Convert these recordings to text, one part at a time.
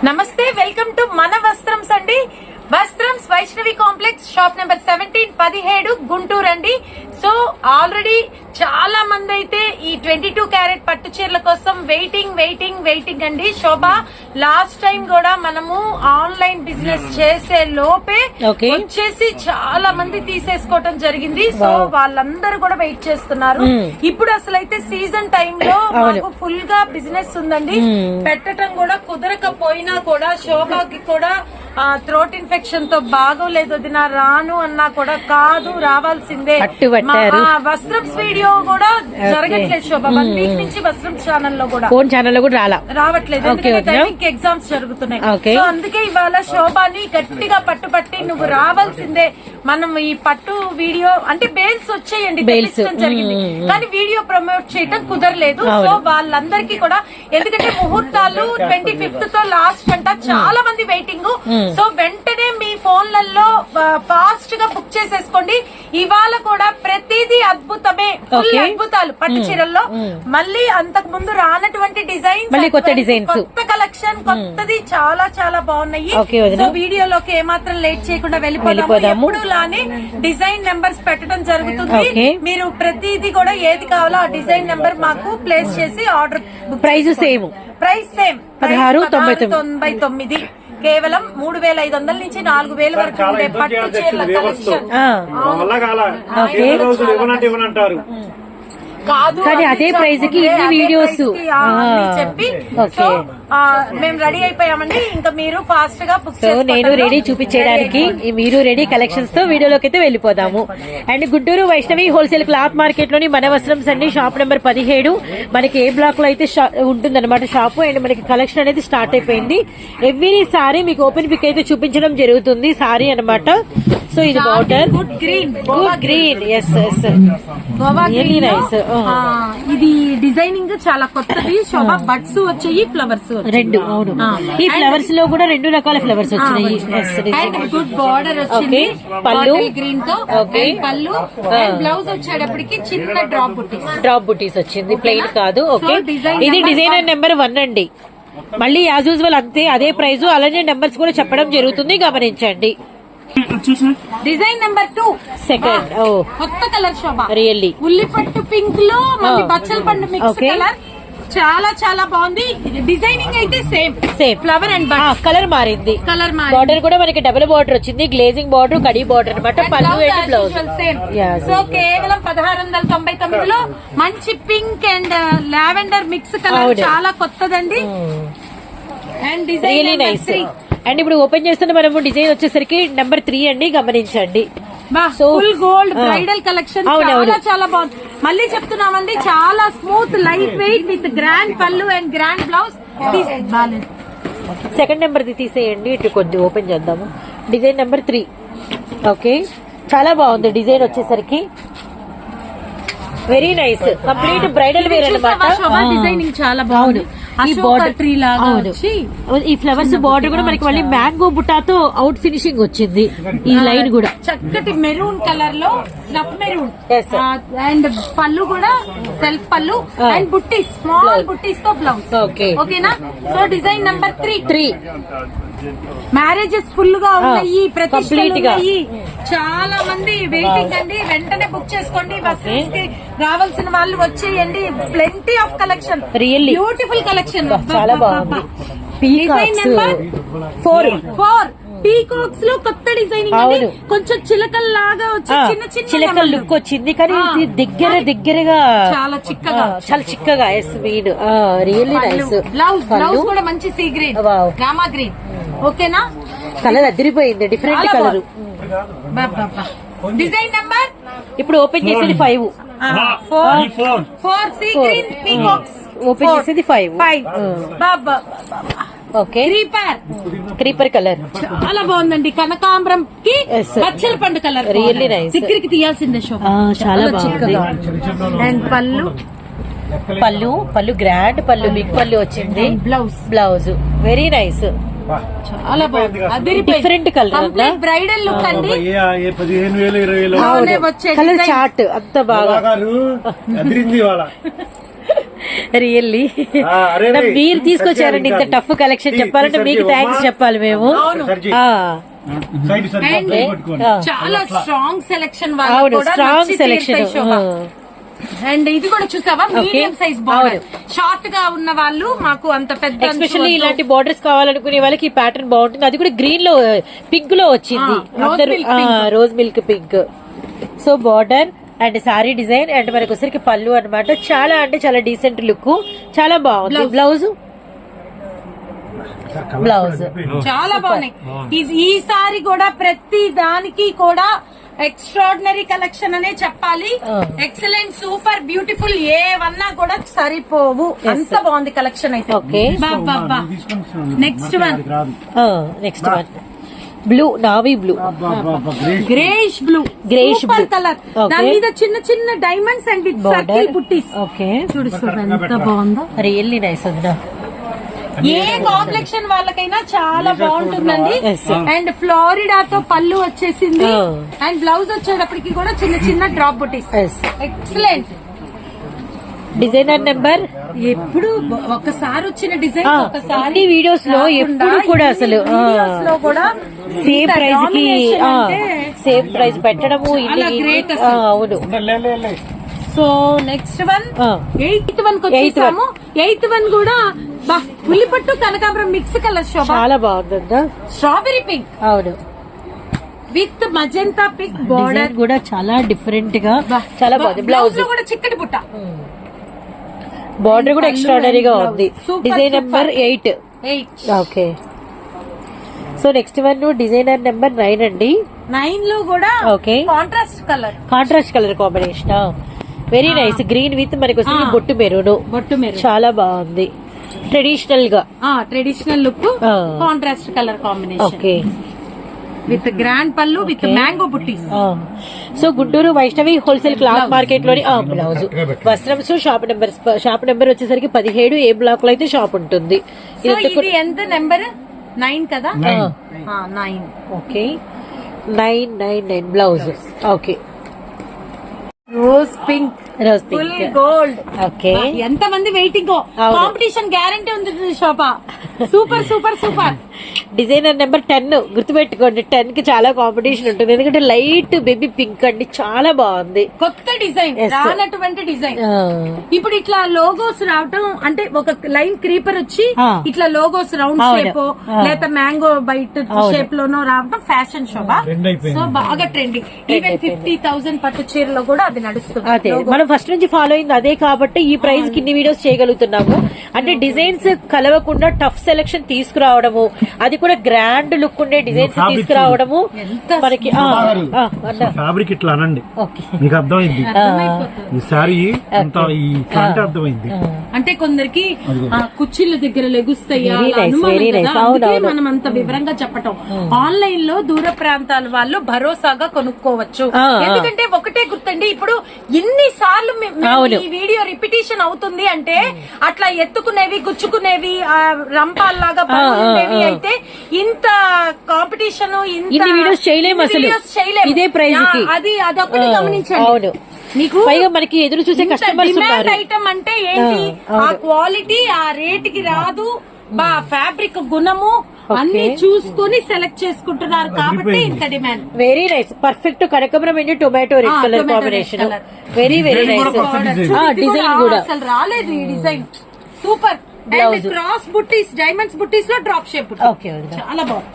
నమస్తే, welcome to మన వస్త్రంస్ అండి. Vastrams Vaishnavi complex, shop number 17 Guntur అండి. సో ఆల్రెడీ చాలా మంది అయితే ఈ 22 క్యారెట్ పట్టు చీరల కోసం వెయిటింగ్ అండి. శోభ, లాస్ట్ టైం కూడా మనము ఆన్లైన్ బిజినెస్ చేసే లోపే వచ్చేసి చాలా మంది తీసేసుకోవటం జరిగింది. సో వాళ్ళందరూ కూడా వెయిట్ చేస్తున్నారు. ఇప్పుడు అసలు అయితే సీజన్ టైంలో మాకు ఫుల్ గా బిజినెస్ ఉందండి. పెట్టడం కూడా కుదరకపోయినా కూడా శోభకి కూడా థ్రోట్ ఇన్ఫెక్షన్ తో బాగోలేదు, అది నా రాను అన్నా కూడా కాదు, రావాల్సిందే. వస్త్రమ్స్ వీడియో కూడా జరగట్లేదు శోభ. 1 వీక్ నుంచి వస్త్రమ్స్ ఛానల్లో కూడా రావట్లేదు, ఎందుకంటే ఎగ్జామ్స్ జరుగుతున్నాయి. సో అందుకే ఇవాళ శోభని గట్టిగా పట్టుబట్టి నువ్వు రావాల్సిందే. మనం ఈ పట్టు వీడియో అంటే బేల్స్ వచ్చేయండి, జరిగింది కానీ వీడియో ప్రమోట్ చేయడం కుదరలేదు. సో వాళ్ళందరికీ కూడా, ఎందుకంటే ముహూర్తాలు 25th తో లాస్ట్ అంట, చాలా మంది వెయిటింగ్. సో వెంటనే మీ ఫోన్లలో ఫాస్ట్ గా బుక్ చేసేసుకోండి. ఇవాళ కూడా ప్రతిదీ అద్భుతమే, అద్భుతాలు పట్టు చీరల్లో. మళ్ళీ అంతకు ముందు రానటువంటి డిజైన్స్, కొత్త కలెక్షన్, కొత్తది చాలా చాలా బాగున్నాయి. సో వీడియోలోకి ఏమాత్రం లేట్ చేయకుండా వెళ్ళిపోదాము. ఎప్పుడు లానే డిజైన్ నెంబర్స్ పెట్టడం జరుగుతుంది. మీరు ప్రతిదీ కూడా ఏది కావాలో ఆ డిజైన్ నెంబర్ మాకు ప్లేస్ చేసి ఆర్డర్. ప్రైస్ సేమ్ 1699, కేవలం 3500 నుంచి 4000 వరకు ఉండే పట్టు చీరల కలెక్షన్. కాదు, కానీ అదే ప్రైస్ కి ఇన్ని వీడియోస్ చెప్పి సో మేము రెడీ అయిపోయామండి. ఇంకా మీరు ఫాస్ట్ గా బుక్ సో నేను రెడీ చూపించడానికి, మీరు రెడీ కలెక్షన్స్ తో వీడియోలోకి అయితే వెళ్ళిపోదాము. And Guntur Vaishnavi wholesale cloth market లోని మన వస్త్రంస్ అండి, షాప్ నెంబర్ 17. మనకి ఏ బ్లాక్ లో అయితే ఉంటుందన్నమాట షాప్. అండ్ మనకి కలెక్షన్ అనేది స్టార్ట్ అయిపోయింది. ఎవ్రీ సారీ మీకు ఓపెన్ పిక్ అయితే చూపించడం జరుగుతుంది. సారీ అన్నమాట. సో ఇది border good green, yes nice. ఇది డిజైనింగ్ చాలా కొత్తది శోభ. బడ్స్ వచ్చాయి, ఫ్లవర్స్ రెండు. అవును, ఈ ఫ్లవర్స్ లో కూడా 2 రకాల ఫ్లవర్స్ వచ్చినాయి. గుడ్ బార్డర్ వచ్చింది, పళ్ళు గ్రీన్ తో. పళ్ళు బ్లౌజ్ వచ్చేటప్పటికి చిన్న డ్రాప్ బుటీస్ వచ్చింది, ప్లెయిన్ కాదు. ఓకే, ఇది డిజైనర్ నెంబర్ 1 అండి. మళ్ళీ యాజ్ యూజువల్ అంతే, అదే ప్రైస్. అలానే నెంబర్స్ కూడా చెప్పడం జరుగుతుంది, గమనించండి. Design number 2 second. కొత్త కలర్ శోభ, రియల్లీ ఉల్లిపట్టు పింక్ లో మళ్ళీ బచ్చల పండు మిక్స్ కలర్. చాలా చాలా బాగుంది. డిజైనింగ్ అయితే సేమ్ ఫ్లవర్ అండ్ కలర్ మారింది. బార్డర్ కూడా మనకి డబుల్ బార్డర్ వచ్చింది, గ్లేజింగ్ బార్డర్, కడీ బార్డర్ అనమాట. పళ్ళు అండ్ బ్లౌజ్ సేమ్. సో కేవలం 1699 లో మంచి pink and lavender mix colour, చాలా కొత్తదండి. And design nice. అండ్ ఇప్పుడు ఓపెన్ చేస్తున్న మనము డిజైన్ వచ్చేసరికి నెంబర్ 3 అండి, గమనించండి. ఫుల్ గోల్డ్ బ్రైడల్ కలెక్షన్, చాలా చాలా బాగుంది. మళ్ళీ చెప్తున్నామండి, చాలా smooth, light weight with grand pallu and grand blouse. Second number ది తీసేయండి, ఇటు కొద్ది ఓపెన్ చేద్దాము. Design number 3. ఓకే, చాలా బాగుంది డిజైన్ వచ్చేసరికి. Very nice, complete bridal wear అనమాట. డిజైనింగ్ చాలా బాగుంది. ఈ బార్డర్ ట్రీ లాగా వచ్చి ఈ ఫ్లవర్స్ బార్డర్ కూడా మనకి మళ్ళీ మ్యాంగో బుట్టాతో అవుట్ ఫినిషింగ్ వచ్చింది. ఈ లైన్ కూడా చక్కటి మెరూన్ కలర్ లో, స్నఫ్ మెరూన్. అండ్ పళ్ళు కూడా సెల్ఫ్ పళ్ళు అండ్ బుట్టీస్, స్మాల్ బుట్టీస్ తో బ్లౌజ్. ఓకేనా. So design number 3. Marriages full గా ఉన్నాయి, ప్రతిష్ఠలు. చాలా మంది వెయిటింగ్ అండి, వెంటనే బుక్ చేసుకోండి. వస్త్రమ్స్ కి రావాల్సిన వాళ్ళు వచ్చేయండి. Plenty of collection, really beautiful collection. చాలా బాగుంది. Design number 4. పీకాక్స్ లో కొత్త డిజైనింగ్, కొంచెం చిలకల్ లాగా వచ్చి చిన్న చిన్న చిలకల్ లుక్ వచ్చింది. కానీ దగ్గరగా చాలా చిక్కగా. Yes mean really nice. Blouse కూడా మంచి సీ గ్రీన్, రామా గ్రీన్. ఓకేనా. కలర్ అదిరిపోయింది, డిఫరెంట్ కలర్. డిజైన్ నెంబర్ ఇప్పుడు ఓపెన్ చేసేది 5. 4 సీ గ్రీన్ పీకాక్స్. ఓపెన్ చేసేది 5. ఓకే, క్రీపర్ కలర్ చాలా బాగుందండి. కనకాంబరం కి పచ్చల పండు కలర్, రియల్లీ నైస్. దగ్గరికి తీయాల్సిందే షో. చాలా బాగుంది. అండ్ పళ్ళు గ్రాండ్ పళ్ళు, బిగ్ పళ్ళు వచ్చింది. బ్లౌజ్ వెరీ నైస్, చాలా బాగుంది. డిఫరెంట్ కలర్, బ్రైడల్ లుక్ అండి. 15,000 కలర్ చార్ట్ అంత బాగా. రియల్లీ అరే రే. మీరు తీసుకొచ్చారండి ఇంత టఫ్ కలెక్షన్ చెప్పాలంటే మీకు థ్యాంక్స్ చెప్పాలి మేము ఆ, సైడ్ సైడ్ And పట్టుకోండి. ఆ. చాలా స్ట్రాంగ్ సెలెక్షన్ అవును స్ట్రాంగ్ సెలెక్షన్ అండ్ ఇది కూడా చూసావా మీడియం సైజ్ బార్డర్ అవును. షార్ట్ గా ఉన్న వాళ్ళు మాకు అంత పెద్ద అంచు ఎస్పెషల్లీ వద్దు. ఇలాంటి బార్డర్స్ కావాలనుకునే వాళ్ళకి ఈ ప్యాటర్న్ బాగుంటుంది. అది కూడా గ్రీన్ లో పింక్ లో వచ్చింది. rose milk pink. Rose milk pink. So border and sorry design and మనకి వచ్చరికి పళ్ళు అన్నమాట. చాలా అంటే చాలా డీసెంట్ లుక్, చాలా బాగుంది. బ్లౌజ్ బ్లౌజ్ చాలా బాగున్నాయి. ఈసారి కూడా ప్రతి దానికి కూడా ఎక్స్ట్రాడినరీ కలెక్షన్ అనే చెప్పాలి. ఎక్సలెంట్, సూపర్, బ్యూటిఫుల్, ఏవన్నా కూడా సరిపోవు. అంత బాగుంది కలెక్షన్ అయితే. Okay next one next one blue, navy blue, greyish blue, Greyish super blue. Colour. Okay. దాని మీద చిన్న చిన్న diamonds and circle border. Buttis. Okay చూడు ఎంత బాగుందో. రియల్లీ నైస్ వదినా. ఏ కాంప్లెక్షన్ వాళ్ళకైనా చాలా బాగుంటుందండి. Yes. అండ్ ఫ్లోరిడాతో పళ్ళు వచ్చేసింది. Oh. అండ్ బ్లౌజ్ వచ్చేటప్పటికి కూడా చిన్న చిన్న డ్రాప్ బుటీస్. Yes. ఎక్సలెంట్. డిజైనర్ నెంబర్ ఎప్పుడు ఒకసారి వచ్చిన డిజైన్ ఒకసారి అన్ని వీడియోస్ లో ఎప్పుడు కూడా అసలు లో కూడా సేమ్ ఇంత ప్రైస్ కి domination అంటే సేమ్ ప్రైస్ పెట్టడము ఇన్ని చాలా great అసలు. అవును. లే. సో నెక్స్ట్ వన్ ఆ. 8th వన్ వచ్చేసాము. 8th వన్ కూడా ఉల్లిపట్టు కనకాంబరం మిక్స్ కలర్ శోభ. చాలా బాగుందా. స్ట్రాబెరీ పింక్ అవును. With magenta pink border. Design కూడా చాలా డిఫరెంట్ గా చాలా బాగుంది. బ్లౌజ్ లో కూడా చిక్కటి బుట్ట. బార్డర్ కూడా ఎక్స్ట్రాడనరీగా ఉంది. Super, design super. Number 8. 8 okay. So next one designer number 9 అండి. 9 లో కూడా Okay. Contrast colour. Contrast colour combination very nice. Green with మనకి వస్తుంది బొట్టు మెరూన్. బొట్టు మెరూన్. చాలా బాగుంది. ట్రెడిషనల్ గా. Traditional look, contrast colour combination okay. With grand pallu with mango buttis. So Guntur Vaishnavi wholesale cloth market లోని బ్లౌజ్ వస్త్రంస్ షాప్ నెంబర్ వచ్చేసరికి 17. ఏ బ్లాక్ లో అయితే షాప్ ఉంటుంది. సో ఇది ఎంత నెంబర్? 9 కదా. 9. Okay 999 blouse. Okay rose pink, rose full pink. Gold. Okay ఎంత మంది వెయిటింగ్. అవును. కాంపిటీషన్ గ్యారంటీ ఉంది Shobha. Super super super. Designer number 10 గుర్తుపెట్టుకోండి. 10 కి చాలా కాంపిటీషన్ ఉంటుంది. ఎందుకంటే లైట్ బేబీ పింక్ అండి, చాలా బాగుంది. కొత్త డిజైన్, Yes. రానటువంటి డిజైన్. ఇప్పుడు ఇట్లా లోగోస్ రావటం అంటే ఒక లైన్ క్రీపర్ వచ్చి ఇట్లా లోగోస్ రౌండ్ అవును. షేప్ లేదా మ్యాంగో బైట్ షేప్ లోనో రావటం ఫ్యాషన్ శోభ. Trend అయిపోయింది. సో బాగా ట్రెండింగ్. ఈవెన్ 50,000 పట్టు చీరలో కూడా అది నడుస్తుంది. అదే మనం ఫస్ట్ నుంచి ఫాలో అయింది అదే కాబట్టి ఈ ప్రైస్ కి ఇన్ని వీడియోస్ చేయగలుగుతున్నాము. అంటే డిజైన్స్ కలవకుండా టఫ్ సెలెక్షన్ తీసుకురావడము, అది కూడా గ్రాండ్ లుక్ ఉండే డిజైన్స్ Fabric తీసుకురావడము ఎంత మనకి ఫ్యాబ్రిక్ ఇట్లా అనండి, ఓకే. మీకు అర్థమైంది. అర్థమైపోతుంది. ఈ సారీ అంత ఈ ఫ్రంట్ అర్థమైంది. అంటే కొందరికి కుర్చీల దగ్గర లెగుస్తాయా Very అలా nice, అనుమానం very కదా. nice. అవును, అందుకే అవును. మనం అంత వివరంగా చెప్పటం. ఆన్లైన్ లో దూర ప్రాంతాల వాళ్ళు భరోసాగా కొనుక్కోవచ్చు. ఎందుకంటే ఒకటే గుర్తండి, ఇప్పుడు ఇన్ని సార్లు అవును. ఈ వీడియో రిపిటేషన్ అవుతుంది అంటే అట్లా ఎత్తుకునేవి గుచ్చుకునేవి రంపాల్లాగా ఉండేవి అయితే ఇంత కాంపిటీషన్ ఇన్ని videos చేయలేము అసలు. ఇదే price కి. అది అదొకటి గమనించండి. అవును. మీకు పైగా మనకి ఎదురు చూసే కస్టమర్స్ ఉన్నారు. ఐటమ్ అంటే ఏంటి, ఆ క్వాలిటీ ఆ రేట్ కి రాదు, ఫ్యాబ్రిక్ గుణము అన్ని చూసుకొని సెలెక్ట్ చేసుకుంటున్నారు కాబట్టి ఇంత డిమాండ్. Very nice. పర్ఫెక్ట్ కనకమరం అండి tomato red colour tomato red combination. colour. Very very Design nice. కూడా కొత్త design. డిజైన్ కూడా అసలు రాలేదు ఈ డిజైన్. సూపర్. Blouse. క్రాస్ బుట్టీస్, డైమండ్స్ బుట్టీస్ లో డ్రాప్ షేప్ ఓకే. చాలా బాగుంది.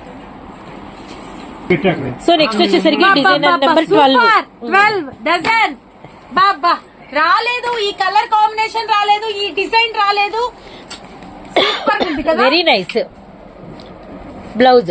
పెట్టాక సో నెక్స్ట్ వచ్చేసరికి డిజైనర్ నెంబర్ 12. డజన్ బాబా రాలేదు, ఈ కలర్ కాంబినేషన్ రాలేదు, ఈ డిజైన్ రాలేదు. సూపర్ ఉంది కదా. Very nice. బ్లౌజ్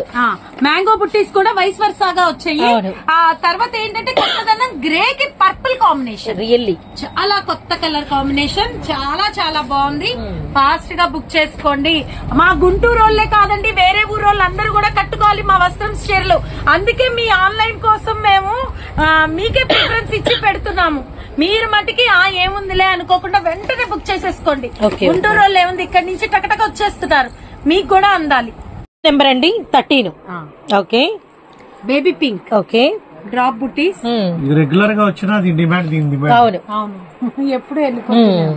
మ్యాంగో బుట్టీస్ కూడా వైస్ వర్సాగా వచ్చాయి. అవును. ఆ తర్వాత ఏంటంటే కొత్తదనం గ్రే కి పర్పుల్ కాంబినేషన్. రియల్లీ చాలా కొత్త కలర్ కాంబినేషన్, చాలా చాలా బాగుంది. ఫాస్ట్ గా బుక్ చేసుకోండి. మా గుంటూరు వాళ్ళే కాదండి, వేరే ఊరు వాళ్ళు అందరూ కూడా కట్టుకోవాలి మా వస్త్రం చీరలు. అందుకే మీ ఆన్లైన్ కోసం మేము మీకే ప్రిఫరెన్స్ ఇచ్చి పెడుతున్నాము. మీరు మటుకి ఏముందిలే అనుకోకుండా వెంటనే బుక్ చేసేసుకోండి. Okay. గుంటూరు వాళ్ళు ఏముంది, ఇక్కడి నుంచి టకటక వచ్చేస్తున్నారు. మీకు కూడా అందాలి. నెంబర్ అండి 13. Okay baby pink okay. Drop బుట్టీస్. ఇది రెగ్యులర్ గా వచ్చినా దీని డిమాండ్, దీని డిమాండ్. అవును. అవును, ఎప్పుడు వెళ్ళిపోతున్నాను.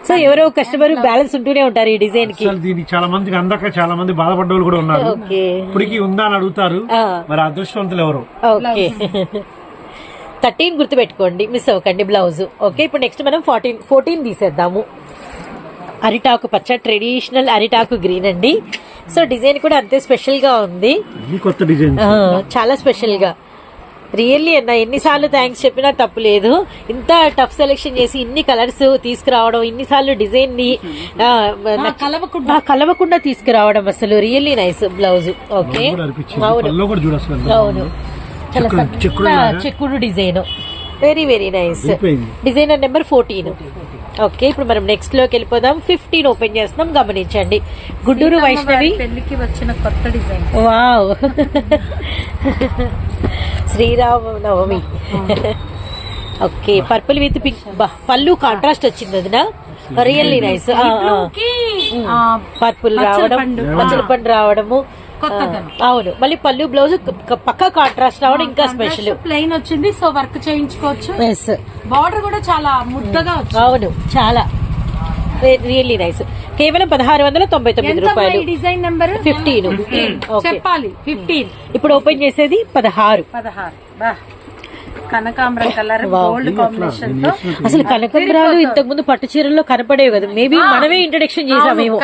సో ఎవరో కస్టమర్ బ్యాలెన్స్ ఉంటూనే ఉంటారు ఈ డిజైన్ కి. అసలు దీనికి చాలా మందికి అందక చాలా మంది బాధపడ్డ వాళ్ళు కూడా ఉన్నారు. ఓకే ఇప్పటికి ఉందా అని అడుగుతారు. మరి అదృష్టవంతులు ఎవరు? ఓకే 13 గుర్తు పెట్టుకోండి, మిస్ అవ్వకండి బ్లౌజ్. ఓకే ఇప్పుడు నెక్స్ట్ మనం 14 తీసేద్దాము. అరిటాకు పచ్చ, ట్రెడిషనల్ అరిటాకు గ్రీన్ అండి. సో డిజైన్ కూడా అంతే స్పెషల్ గా ఉంది, ఈ కొత్త డిజైన్ చాలా స్పెషల్ గా. రియల్లీ అన్న ఎన్నిసార్లు థ్యాంక్స్ చెప్పినా తప్పు లేదు. ఇంత టఫ్ సెలెక్షన్ చేసి ఇన్ని కలర్స్ తీసుకురావడం, ఇన్నిసార్లు డిజైన్ ని కలవకుండా తీసుకురావడం అసలు రియల్లీ నైస్ బ్లౌజ్. ఓకే అవును కూడా చూడు అసలు. అవును చాలా చెక్కుడు design, very very nice. Designer number 14. Okay ఇప్పుడు మనం నెక్స్ట్ లోకి వెళ్ళిపోదాం. 15 ఓపెన్ చేస్తున్నాం, గమనించండి. గుంటూరు వైష్ణవి పెళ్లికి వచ్చిన కొత్త design. Wow Srirama Navami. Okay purple with pink, పళ్ళు కాంట్రాస్ట్ వచ్చింది వదినా, రియల్లీ నైస్. పర్పుల్ రావడం, పచ్చల పండు రావడము, అవును. మళ్ళీ పళ్ళు బ్లౌజ్ పక్కా కాంట్రాస్ట్ రావడం ఇంకా స్పెషల్. ప్లెయిన్ వచ్చింది, సో వర్క్ చేయించుకోవచ్చు. బార్డర్ కూడా చాలా ముద్దగా వచ్చింది. అవును చాలా రియల్లీ నైస్. కేవలం 1699 రూపాయలు. డిజైన్ నెంబర్ 15 చెప్పాలి. 15 ఇప్పుడు ఓపెన్ చేసేది 16. కనకాంబరం కలర్ గోల్డ్ కాంబినేషన్ తో. అసలు కనకాంబరాలు ఇంతకు ముందు పట్టు చీరల్లో కనపడేవి కదా, మేబీ మనమే ఇంట్రడక్షన్ చేసామేమో.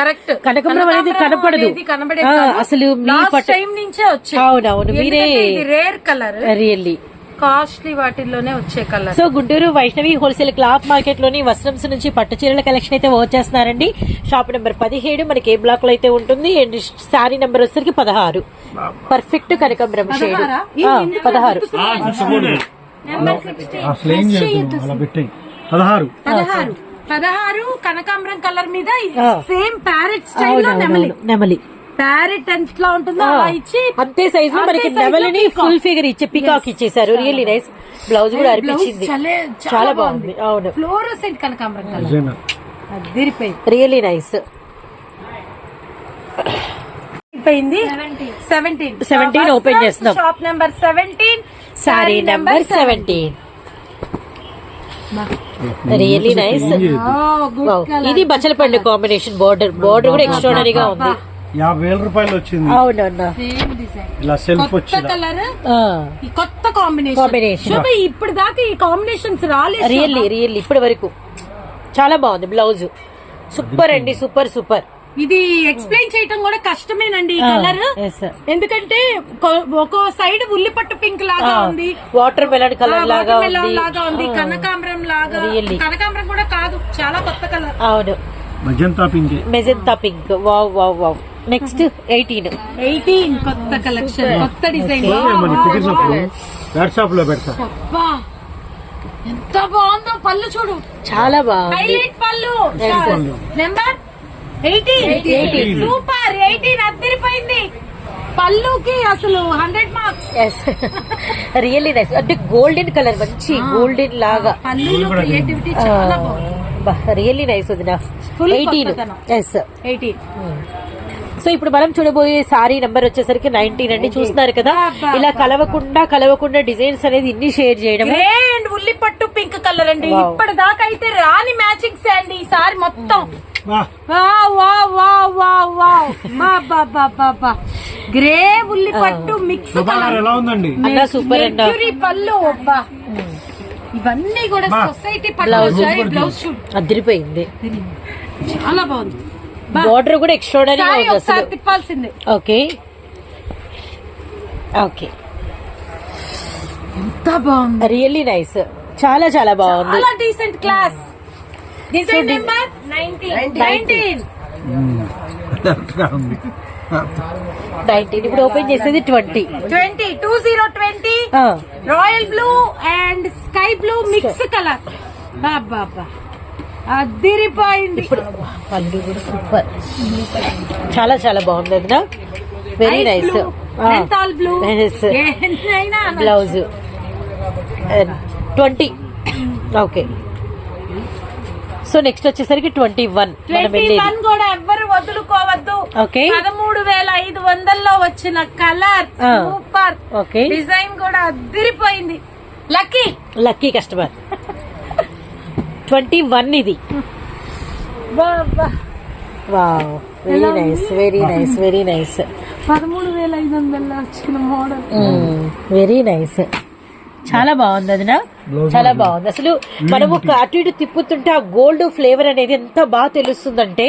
కనకాంబరం అనేది కనపడదు అసలు, మీ పట్టు నుంచే వచ్చే. అవునవును మీరే రేర్ కలర్, రియల్లీ కాస్ట్లీ వాటిల్లోనే వచ్చే colour. So Guntur Vaishnavi wholesale cloth market లోని వస్త్రంస్ నుంచి పట్టు చీరల కలెక్షన్ అయితే వచ్చేస్తున్నారండి. షాప్ నెంబర్ 17 మనకి ఏ బ్లాక్ లో అయితే ఉంటుంది. అండ్ శారీ నెంబర్ వచ్చేసరికి 16. పర్ఫెక్ట్ కనకాంబరం షేడ్ 16. అసలు ఏం చేస్తున్నావు అలా పెట్టాయి. 16 కనకాంబరం కలర్ మీద సేమ్ ప్యారెట్ స్టైల్ లో నెమలి ప్యారెట్ ఎంతలా ఉంటుందో అలా ఇచ్చి అంతే సైజ్ లో మనకి నెమలిని ఫుల్ ఫిగర్ ఇచ్చి పికాక్ ఇచ్చేసారు. Really nice. బ్లౌజ్ కూడా అనిపించింది, చాలా బాగుంది. అవును ఫ్లోరోసెంట్ కనకాంబరం కలర్, రియల్లీ నైస్. 17 ఓపెన్ చేస్తున్నాం. Shop number 17, sorry number 17. Really nice. ఇది బచ్చల పండు కాంబినేషన్. బోర్డర్ కూడా ఎక్స్ట్రాడనరీగా ఉంది. 50,000 రూపాయలు వచ్చింది. అవునన్నా ఇలా సెల్ఫ్ వచ్చింది. కలర్ కొత్త కాంబినేషన్. ఇప్పుడు దాకా ఈ కాంబినేషన్స్ రాలేదు. రియల్లీ ఇప్పటి వరకు చాలా బాగుంది. బ్లౌజ్ సూపర్ అండి, సూపర్. ఇది ఎక్స్ప్లెయిన్ చేయటం కూడా కష్టమేనండి ఈ కలర్, ఎందుకంటే ఒక సైడ్ ఉల్లిపట్టు పింక్ లాగా ఉంది, వాటర్ మెలన్ కలర్ లాగా ఉంది, కనకాంబరం లాగా. కనకాంబరం కూడా కాదు, చాలా కొత్త కలర్. అవును మెజెంతా పింక్. వావ్. నెక్స్ట్ 18 కొత్త కలెక్షన్, కొత్త డిజైన్. ఎంత బాగుందో పళ్ళు చూడు, చాలా బాగుంది. హైలైట్ పళ్ళు. Number 18 super. 18 అద్దరిపోయింది. పళ్ళుకి అసలు 100 మార్క్స్. Really nice. అంటే గోల్డెన్ కలర్, మంచి గోల్డెన్ లాగా. పళ్ళులో క్రియేటివిటీ చాలా బాగుంది. రియల్లీ నైస్ వదినా. 18. సో ఇప్పుడు మనం చూడబోయే సారీ నంబర్ వచ్చేసరికి 19 అండి. చూస్తున్నారు కదా, ఇలా కలవకుండా డిజైన్స్ అనేది ఇన్ని షేర్ చేయడం. అండ్ ఉల్లిపట్టు పింక్ కలర్ అండి. ఇప్పటిదాకా అయితే రాని మ్యాచింగ్స్ అండి ఈ సారీ మొత్తం. గ్రే ఉల్లిపట్టు మిక్స్ కలర్ ఎలా ఉందండి అన్న, సూపర్ అండి. పళ్ళు ఇవన్నీ కూడా సొసైటీ బ్లౌజ్ అదిరిపోయింది, చాలా బాగుంది. బార్డర్ కూడా ఎక్స్ట్రాడనరీ ఉంది అసలు. తిప్పాల్సిందే. ఓకే ఎంత బాగుంది, రియల్లీ నైస్. చాలా బాగుంది, చాలా డీసెంట్ క్లాస్. Design number 19. ఇప్పుడు ఓపెన్ చేసేది 20. Royal blue and sky blue mix colour. అదిరిపోయింది. ఇప్పుడు పళ్ళు కూడా సూపర్, చాలా బాగుంది అది. Very nice. Blue blouse 20. Okay so next వచ్చేసరికి 21 కూడా ఎవ్వరు వదులుకోవద్దు. 13,500 వచ్చిన కలర్ సూపర్. ఓకే డిజైన్ కూడా అదిరిపోయింది. Lucky customer. 21 ఇది wow, very nice, very nice, very nice. 13,500 వచ్చిన మోడల్. వెరీ నైస్, చాలా బాగుంది అదినా, చాలా బాగుంది. అసలు మనము అటు ఇటు తిప్పుతుంటే ఆ గోల్డ్ ఫ్లేవర్ అనేది ఎంత బాగా తెలుస్తుందంటే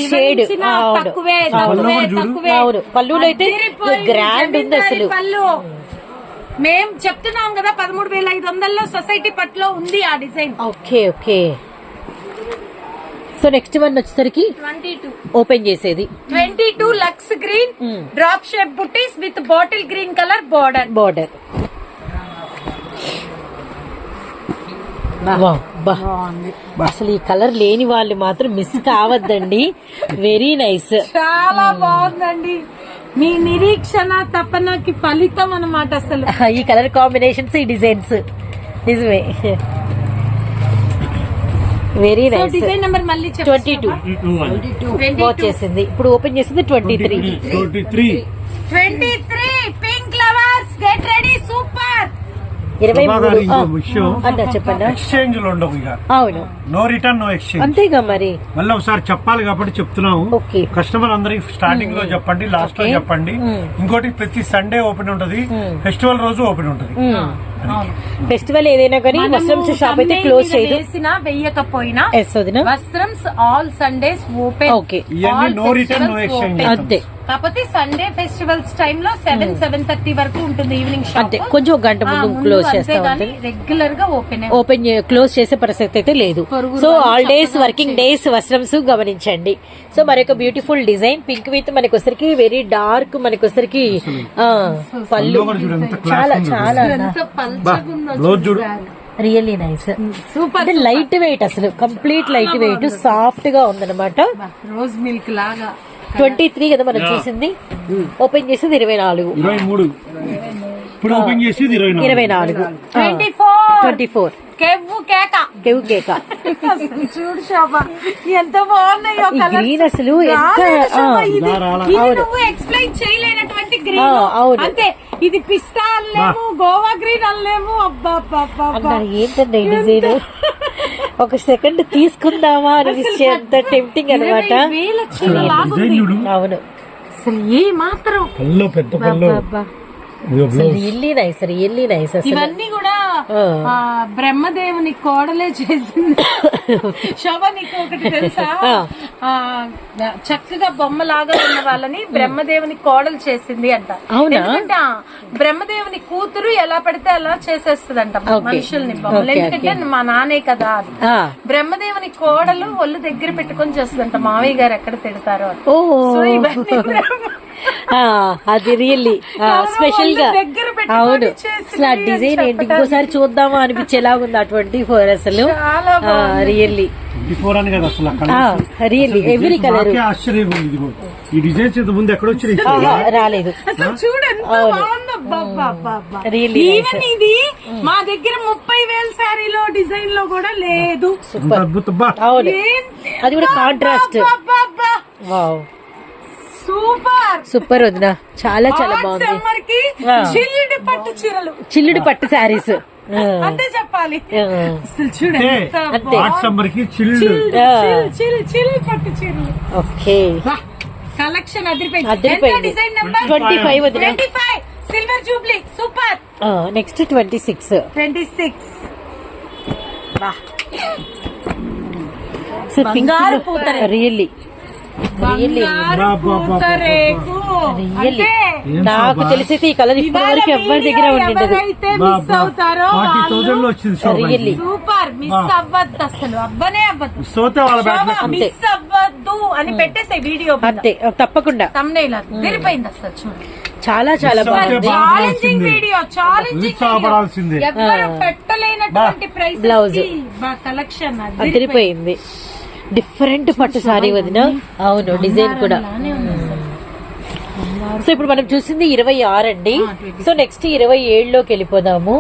షేడ్. అవును, పళ్ళులో అయితే గ్రాండ్ ఉంది అసలు. మేం చెప్తున్నాం కదా 13,500 సొసైటీ పట్టులో ఉంది ఆ design. Okay okay. So next one వచ్చేసరికి 22 ఓపెన్ చేసేది 22 Lux green drop shape buttis with bottle green colour border. Border. అసలు ఈ కలర్ లేని వాళ్ళు మాత్రం మిస్ కావద్దండి. వెరీ నైస్, చాలా బాగుందండి. మీ నిరీక్షణ తపనకి ఫలితం అన్నమాట అసలు ఈ కలర్ కాంబినేషన్స్, ఈ డిజైన్స్. నిజమే, వెరీ నైస్. డిజైన్ నెంబర్ మళ్ళీ 22 వచ్చేసింది. ఇప్పుడు ఓపెన్ చేసింది 23. 23 pink lovers get ready. Super. 23 చెప్పండి. ఎక్స్చేంజ్ లో ఉండవు ఇక. అవును, నో రిటర్న్ నో ఎక్స్చేంజ్. అంతేగా మరి. మళ్ళీ ఒకసారి చెప్పాలి కాబట్టి చెప్తున్నాము. ఓకే. కస్టమర్ అందరికి స్టార్టింగ్ లో చెప్పండి, లాస్ట్ లో చెప్పండి. ఇంకోటి ప్రతి సండే ఓపెన్ ఉంటది, ఫెస్టివల్ రోజు ఓపెన్ ఉంటది. ఫెస్టివల్ ఏదైనా కానీ వస్త్రంస్ షాప్ అయితే క్లోజ్ చేయదు. వేసినా వెయ్యకపోయినా వదినా వస్త్రంస్ ఆల్ సండేస్ ఓపెన్. ఓకే. ఇవన్నీ నో రిటర్న్ నో ఎక్స్చేంజ్. అంతే. కాకపోతే సండే ఫెస్టివల్స్ టైమ్ లో 7-7:30 వరకు ఉంటుంది ఈవినింగ్ షాప్. అంతే, కొంచెం ఒక గంట ముందు క్లోజ్ చేస్తా ఉంటాం. రెగ్యులర్ గా ఓపెన్ క్లోజ్ చేసే పరిస్థితి అయితే లేదు. So all days working days వస్త్రంస్ గమనించండి. సో మరొక బ్యూటిఫుల్ డిజైన్ పింక్ విత్ మనకొసరికి వెరీ డార్క్, మనకొసరికి పళ్ళు చాలా చాలా really nice. Super. Light weight, అసలు కంప్లీట్ లైట్ వెయిట్, సాఫ్ట్ గా ఉందన్నమాట. రోజ్ మిల్క్ లాగా. 23 కదా మనం చూసింది. ఓపెన్ చేసింది 24. 23 ఇప్పుడు ఓపెన్ చేసేది 24. 24 కెవ్వు కేక. చూడు శోభ ఎంత బాగున్నాయో గ్రీన్. అసలు ఎంత నువ్వు ఎక్స్ప్లెయిన్ చేయలేనటువంటి గ్రీన్. అంతే, ఇది పిస్తా అల్లేము, గోవా గ్రీన్ అల్లేము. అబ్బా ఏంటండి ఈ డిజైన్. ఒక సెకండ్ తీసుకుందామా అనిపించే అంత టెంప్టింగ్ అనమాట. అవును, అసలు ఏ మాత్రం పెద్ద పళ్ళు. Really nice, really nice. ఇవన్నీ కూడా బ్రహ్మదేవుని కోడలే చేసింది. శోభ నీకు ఒకటి తెలుసా, చక్కగా బొమ్మలాగా ఉన్న వాళ్ళని బ్రహ్మదేవుని కోడలు చేసింది అంట. ఎందుకంటే బ్రహ్మదేవుని కూతురు ఎలా పడితే అలా చేసేస్తుందంట మనుషుల్ని బొమ్మలు. ఎందుకంటే మా నానే కదా అది. బ్రహ్మదేవుని కోడలు ఒళ్ళు దగ్గర పెట్టుకొని చేస్తుందంట, మావయ్య గారు ఎక్కడ తిడతారో. సో ఇవన్నీ అది రియల్లీ స్పెషల్ గా. అవును, అసలు ఆ డిజైన్ ఏంటి ఇంకోసారి చూద్దామా అనిపించేలా ఉంది ఆ 24. అసలు రియల్లీ రియల్లీ ఎవ్రీ కలర్ ఆశ్చర్యంగా ఉంది. ఈ డిజైన్స్ ఇంత ముందు ఎక్కడ వచ్చి రాలేదు. ఇది మా దగ్గర 30,000 శారీలో డిజైన్ లో కూడా లేదు. అవును, అది కూడా కాంట్రాస్ట్. వావ్, సూపర్ వదినా, చాలా చాలా బాగుంది. చిల్లుడు పట్టు శారీస్ అంతే చెప్పాలి. ఓకే, కలెక్షన్ అదిరిపోయింది. 25 వదినా. 25 సిల్వర్ జూబ్లీ. సూపర్. నెక్స్ట్ 26. బంగారు పూతరే. రియల్లీ నాకు తెలిసి ఈ కలర్ ఇప్పటి వరకు ఎవరి దగ్గర ఉండదు. సూపర్. మిస్ అవ్వద్దు అసలు, అవ్వనే అవ్వద్దు. మిస్ అవ్వద్దు అని పెట్టేసే వీడియో అంతే, తప్పకుండా. తమ్నైల్ అదిరిపోయింది అసలు. చూడండి, చాలా చాలా బాగుంది. Challenging video, challenging. ఎవరు పెట్టలేనటువంటి ప్రైస్. బ్లౌజ్ కలెక్షన్ అదిరిపోయింది. డిఫరెంట్ పట్టు సారీ వదిన. అవును, డిజైన్ కూడా. సో ఇప్పుడు మనం చూసింది 26 అండి. సో నెక్స్ట్ 27 లోకి వెళ్ళిపోదాము.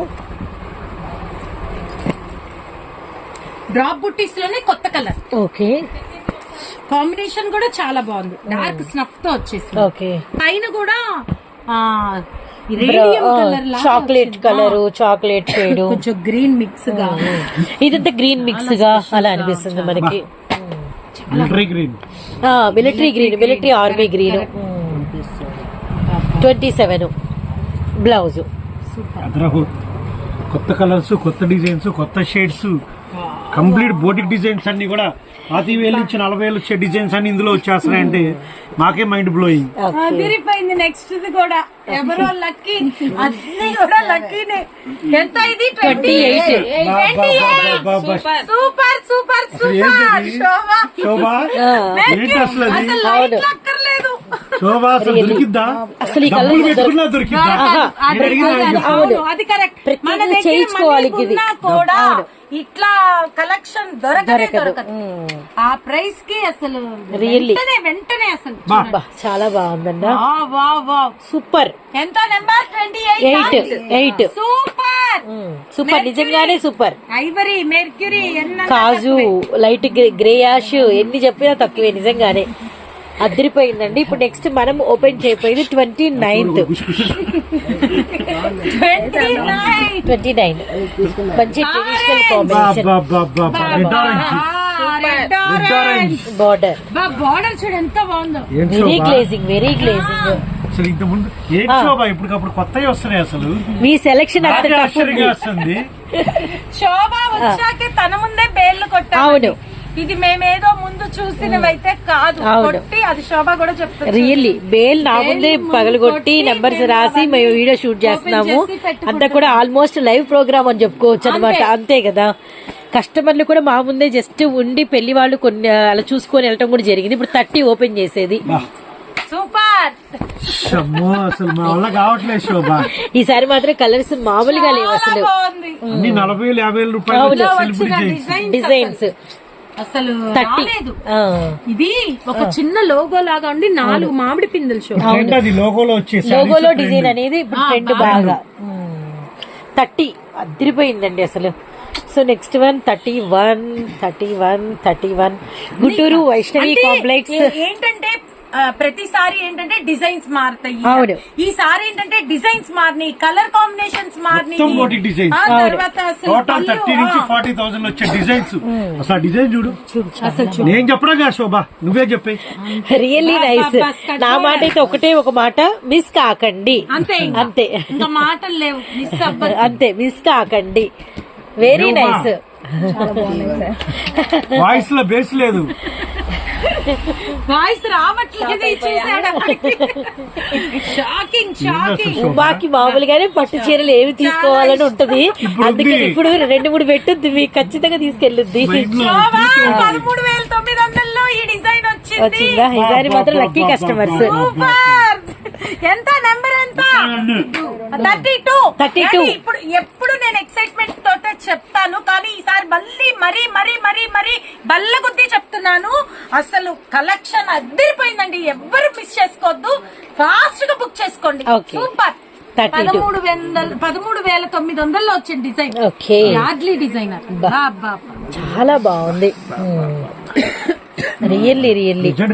డ్రాప్ బుట్టీస్ లోనే కొత్త కలర్. ఓకే, కాంబినేషన్ కూడా చాలా బాగుంది. డార్క్ స్నఫ్ తో వచ్చేసి ఓకే, పైన కూడా చాక్లెట్ కలర్, చాక్లెట్ షేడ్, కొంచెం గ్రీన్ మిక్స్ గా. ఇదంతా గ్రీన్ మిక్స్ గా అలా అనిపిస్తుంది మనకి. Military green, military green, military army green. 27 blouse. అదరహు కొత్త కలర్స్, కొత్త డిజైన్స్, కొత్త షేడ్స్, కంప్లీట్ బోటిక్ డిజైన్స్ అన్ని కూడా 5,000 నుంచి 40,000 వచ్చే డిజైన్స్ అన్ని ఇందులో వచ్చేస్తున్నాయంటే మాకే మైండ్ బ్లోయింగ్. అదిరిపోయింది. నెక్స్ట్ ఇది కూడా ఎవరో లక్కీ, అన్ని కూడా లక్కీనే. ఎంత ఇది? 28. Super super super. శోభా ఏంటి అసలు అది? అసలు లైట్ అక్కర్లేదు. శోభా అసలు దొరికిద్దా? అసలు ఈ డబ్బులు కలర్ పెట్టుకున్నా దొరికిద్దా? అది నేను అడిగిన అవును, అది కరెక్ట్. ప్రతిదీ మన దగ్గర చేయించుకోవాలి మనీ ఇది. ఉన్నా కూడా ఇట్లా కలెక్షన్ దొరకదు. ఆ ప్రైస్ కి అసలు Really. వెంటనే అసలు బా, చాలా బాగుందండి. Wow super. ఎంత నెంబర్? 28. సూపర్ సూపర్, నిజంగానే సూపర్. ఐవరీ, మెర్క్యూరీ, కాజు, లైట్ గ్రే యాష్, ఎన్ని చెప్పినా తక్కువే నిజంగానే. అదిరిపోయిందండి. ఇప్పుడు నెక్స్ట్ మనం ఓపెన్ చేయబోయేది 29th. 29 మంచి ట్రెడిషనల్ కాంబినేషన్ బార్డర్. బార్డర్ చూడు ఎంత బాగుందో. Very glazing, very glazing. అసలు ఇంత ముందు ఏంటి శోభా ఇప్పటికప్పుడు కొత్తవి వస్తున్నాయి. అసలు మీ సెలక్షన్ అంత నాకే tough ఆశ్చర్యంగా ఉంది. వస్తుంది. శోభా వచ్చాకే తన ముందే బేళ్లు కొట్టాను. అవును. ఇది మేమేదో ముందు చూసినవైతే కాదు, అవును. కొట్టి అది శోభా కూడా చెప్తుంది. రియల్లీ బేల్ నా ముందే పగలగొట్టి నెంబర్స్ రాసి మేము వీడియో షూట్ చేస్తున్నాము. అంతా కూడా ఆల్మోస్ట్ లైవ్ ప్రోగ్రామ్ అని చెప్పుకోవచ్చు అనమాట. అంతే కదా, కస్టమర్లు కూడా మా ముందే జస్ట్ ఉండి పెళ్లి వాళ్ళు కొన్ని అలా చూసుకొని వెళ్ళటం కూడా జరిగింది. ఇప్పుడు 30 ఓపెన్ చేసేది. సూపర్. అమ్మో, అసలు మా వల్ల కావట్లేదు శోభా. ఈసారి మాత్రం కలర్స్ మామూలుగా లేవు అసలు. బాగుంది అన్ని 40,000-50,000 రూపాయలు డిజైన్స్ అసలు 30. రాలేదు. ఇది ఒక చిన్న లోగో లాగా ఉండి 4 మామిడి పిందెలు షో. అది లోగోలో వచ్చేసి లోగోలో డిజైన్ అనేది ట్రెండ్ బాగా. 30 అదిరిపోయిందండి అసలు. So next one 31 Guntur Vaishnavi complex. ఏంటంటే ప్రతిసారి ఏంటంటే డిజైన్స్ మారుతాయి. అవును. ఈసారి ఏంటంటే డిజైన్స్ మారినాయి, కలర్ కాంబినేషన్స్ మారినాయి. మొత్తం బోటిక్ డిజైన్స్. తర్వాత అసలు టోటల్ 30 నుంచి 40,000 వచ్చే డిజైన్స్. అసలు ఆ డిజైన్ చూడు. నేను చెప్పడం కాదు శోభా, నువ్వే చెప్పే. Really nice. నా మాట అయితే ఒకటే ఒక మాట, మిస్ కాకండి. అంతే అంతే, ఇంకా మాటలు లేవు. మిస్ అవ్వదు. అంతే, మిస్ కాకండి. Very nice. వాయిస్ లో బేస్ లేదు. వాయిస్ రావట్లేదు. చూసాడు షాకింగ్ షాకింగ్. బాకి మామూలుగానే పట్టు చీరలు ఏమి తీసుకోవాలని ఉంటది. అందుకని ఇప్పుడు 2-3 పెట్టుద్ది, మీకు ఖచ్చితంగా తీసుకెళ్ళుద్ది. 13,900 ఈ డిజైన్ వచ్చిందా? ఈసారి మాత్రం లక్కీ కస్టమర్స్. సూపర్. ఎంత నెంబర్? ఎంత? 32. ఇప్పుడు ఎప్పుడు నేను ఎక్సైట్మెంట్ తోటే చెప్తాను, కానీ ఈసారి మరీ బల్ల కొద్దీ చెప్తున్నాను. అసలు కలెక్షన్ అద్దరిపోయిందండి. ఎవ్వరు మిస్ చేసుకోవద్దు, ఫాస్ట్ గా బుక్ చేసుకోండి. సూపర్. 13,900 వచ్చిన డిజైన్. Okay, యాడ్లీ designer. చాలా బాగుంది. Really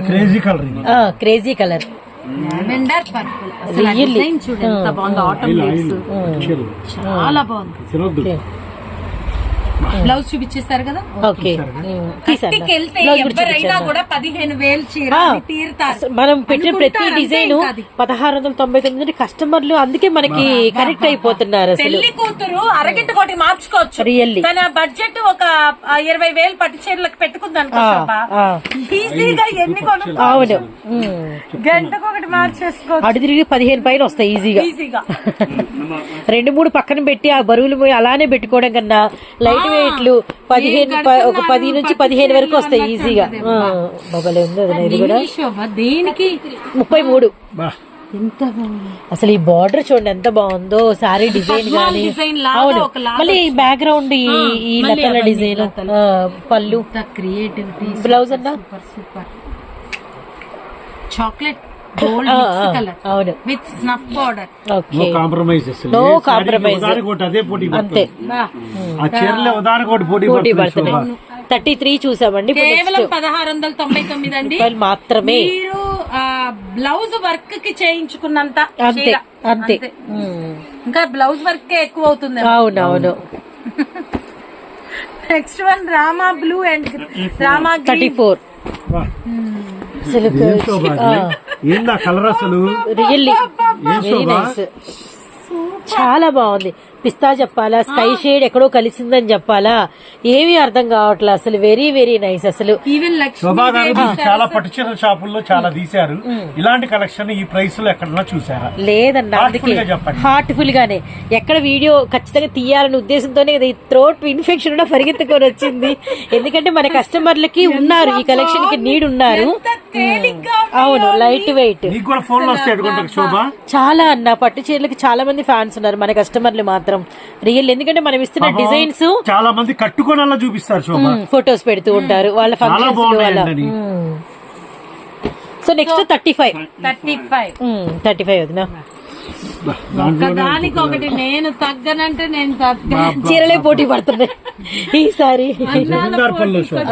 crazy colour. Crazy colour. Lavender purple. అసలు ఆ డిజైన్ చూడండి ఎంత బాగుంది. ఆటమ్ లీవ్స్ చాలా బాగుంది. బ్లౌజ్ చూపించేస్తారు కదా. ఓకే, కట్టికి వెళ్తే ఎవరైనా కూడా 15,000 చీర తీరుతారు. మనం పెట్టిన ప్రతి డిజైన్ 1699 నుండి కస్టమర్లు అందుకే మనకి కనెక్ట్ అయిపోతున్నారు. అసలు పెళ్లి కూతురు అరగంట కోటి మార్చుకోవచ్చు. రియల్లీ తన బడ్జెట్ ఒక 20,000 పట్టు చీరలకు పెట్టుకుందాం. ఈజీగా ఎన్ని కొను. అవును, గంటకు ఒకటి మార్చేసుకోవచ్చు. అటు తిరిగి 15 పైన వస్తాయి ఈజీగా. 2-3 పక్కన పెట్టి ఆ బరువులు అలానే పెట్టుకోవడం కన్నా లైట్ వెయిట్లు 10 నుంచి 15 వరకు వస్తాయి ఈజీగా. మొబైల్ ఉంది ఇది కూడా. దేనికి 33. అసలు ఈ బార్డర్ చూడండి ఎంత బాగుందో. సారీ డిజైన్ గానీ. అవును, మళ్ళీ బ్యాక్గ్రౌండ్ ఈ లతల డిజైన్, పళ్ళు, క్రియేటివిటీ. బ్లౌజ్ అన్నా super. Chocolate gold mix colour. అవును, విత్ స్నఫ్ border. Okay, compromise. No compromise. అదే పోటీ అంతే. ఆ చీరలే ఉదాహరణకోటి పోటీ పడుతున్నాయి. 33 చూసామండి. కేవలం 1699 అండి మాత్రమే. మీరు బ్లౌజ్ వర్క్ కి చేయించుకున్నంత. అంతే. ఇంకా బ్లౌజ్ వర్క్ ఎక్కువ అవుతుంది. అవునవును. Next one Rama blue and Rama 34. అసలు ఏం శోభ అది? ఏందా కలర్ అసలు రియల్లీ ఏం వెరీ శోభ? నైస్, చాలా బాగుంది. పిస్తా చెప్పాలా, స్కై షేడ్ ఎక్కడో కలిసిందని చెప్పాలా, ఏమీ అర్థం కావట్లే. అసలు వెరీ వెరీ నైస్. అసలు ఈవెన్ శోభా గారు లక్ష్మీ మీరు చాలా పట్టుచీరల షాపుల్లో చాలా తీశారు. ఇలాంటి కలెక్షన్ ఈ ప్రైస్ లో ఎక్కడన్నా చూసారా? లేదన్నా, అందుకే Heartful గా చెప్పండి. హార్ట్ఫుల్ గానే ఎక్కడ వీడియో ఖచ్చితంగా తీయాలనే ఉద్దేశంతోనే కదా ఈ థ్రోట్ ఇన్ఫెక్షన్ కూడా పరిగెత్తుకొని వచ్చింది. ఎందుకంటే మన కస్టమర్లకి ఉన్నారు, ఈ కలెక్షన్ కి నీడ్ ఉన్నారు. అవును, లైట్ వెయిట్, నీకు కూడా ఫోన్లు వస్తాయి అడుగుంటా శోభ. చాలా అన్న పట్టు చీరలకి చాలా మంది ఫ్యాన్స్ ఉన్నారు మన కస్టమర్లు మాత్రం రియల్. ఎందుకంటే మనం ఇస్తున్న డిజైన్స్ చాలా మంది కట్టుకోనలా చూపిస్తారు శోభ. ఫొటోస్ పెడుతూ ఉంటారు వాళ్ళ చాలా ఫంక్షన్స్ బాగున్నాయండి. సో నెక్స్ట్ 35 35 వదినా. ఒకదానికి ఒకటి నేను తగ్గనంటే నేను తగ్గను. చీరలే పోటీ పడుతున్నాయి ఈసారి. జమీందార్ పళ్ళు శోభ.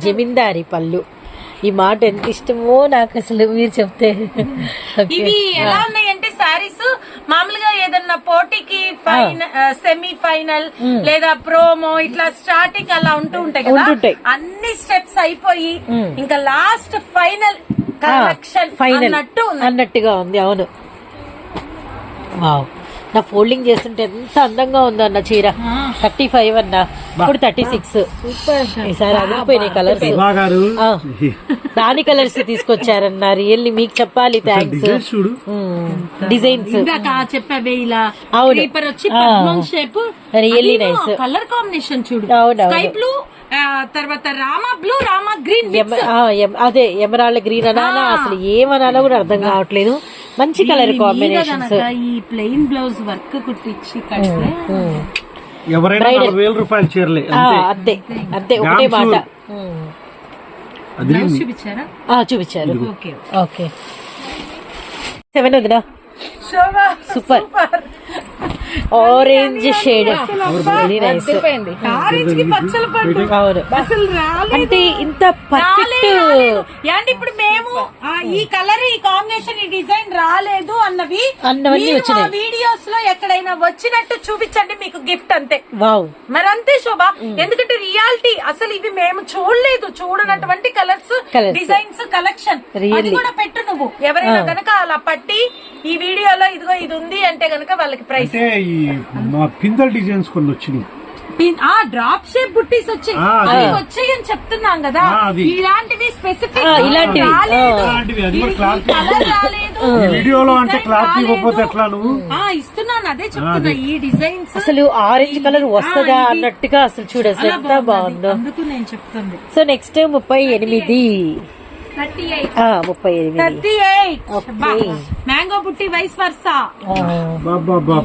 జమీందారి పళ్ళు, ఈ మాట ఎంత ఇష్టమో నాకు అసలు మీరు చెప్తే. ఇవి ఎలా ఉన్నాయంటే సారీస్ మామూలుగా ఏదన్నా పోటీకి సెమీ ఫైనల్ లేదా ప్రోమో ఇట్లా స్టార్టింగ్ అలా ఉంటూ ఉంటాయి కదా, ఉంటుంటాయి. అన్ని స్టెప్స్ అయిపోయి ఇంకా లాస్ట్ ఫైనల్ కలెక్షన్ ఫైనల్ అన్నట్టు అన్నట్టుగా ఉంది. అవును, వావ్. నా ఫోల్డింగ్ చేస్తుంటే ఎంత అందంగా ఉందో అన్న చీర. 35 అన్న, ఇప్పుడు 36. ఈసారి అదిరిపోయినాయి కలర్స్. శోభా గారు రాణి కలర్స్ తీసుకొచ్చారన్న, రియల్లీ మీకు చెప్పాలి థ్యాంక్స్. డిజైన్స్ చూడు. డిజైన్స్ ఇందాక చెప్పావే ఇలా అవును. క్రీపర్ వచ్చి పద్మం shape, Really nice. Colour combination చూడు, అవును, అవును. స్కై బ్లూ తర్వాత రామా బ్లూ రామా గ్రీన్ అదే ఎమరాల్డ్ గ్రీన్ అనాలా, అసలు ఏమనాలో కూడా అర్థం కావట్లేదు. మంచి కలర్ కాంబినేషన్స్. ఈ ప్లెయిన్ బ్లౌజ్ వర్క్ కుట్టించి కడితే ఎవరైనా 40,000 రూపాయలు చీరలే అంతే అంతే, ఒకటే మాట. బ్లౌజ్ చూపించారా? చూపించారు. ఓకే ఓకే 7 వదినా. Super orange shade, very nice. Orange కి పచ్చలు పట్టు అవును, అసలు రాలేదు. అంటే ఇంత పర్ఫెక్ట్. ఏంటి ఇప్పుడు మేము ఈ కలర్ ఈ కాంబినేషన్ ఈ డిజైన్ రాలేదు అన్నవి అన్నవన్నీ వచ్చినాయి. వీడియోస్ లో ఎక్కడైనా వచ్చినట్టు చూపించండి, మీకు గిఫ్ట్ అంతే. వావ్, మరి అంతే శోభ, ఎందుకంటే రియాలిటీ అసలు ఇవి మేము చూడలేదు, చూడనటువంటి కలర్స్ డిజైన్స్ కలెక్షన్. అది కూడా పెట్టు నువ్వు, ఎవరైనా గనక అలా పట్టి ఈ వీడియోలో ఇదిగో ఇది ఉంది అంటే గనక వాళ్ళకి ప్రైస్. అంటే ఈ మా పిందల్ డిజైన్స్ కొన్ని వచ్చినాయి. డ్రాప్ షేప్ బుట్టీస్ వచ్చాయి, అవి వచ్చాయి అని చెప్తున్నాం కదా. ఇలాంటివి స్పెసిఫిక్ ఇలాంటివి అలాంటివి అది కూడా క్లారిటీ వీడియోలో అంటే క్లారిటీ ఇవ్వకపోతే ఎట్లా నువ్వు ఇస్తున్నాను, అదే చెప్తున్నా. ఈ డిజైన్స్ అసలు ఆరెంజ్ కలర్ వస్తుందా అన్నట్టుగా అసలు చూడ అసలు ఎంత బాగుందో. అందుకు నేను చెప్తుంది. సో నెక్స్ట్ 38 మ్యాంగో బుట్టి వైస్ వర్సా బాబా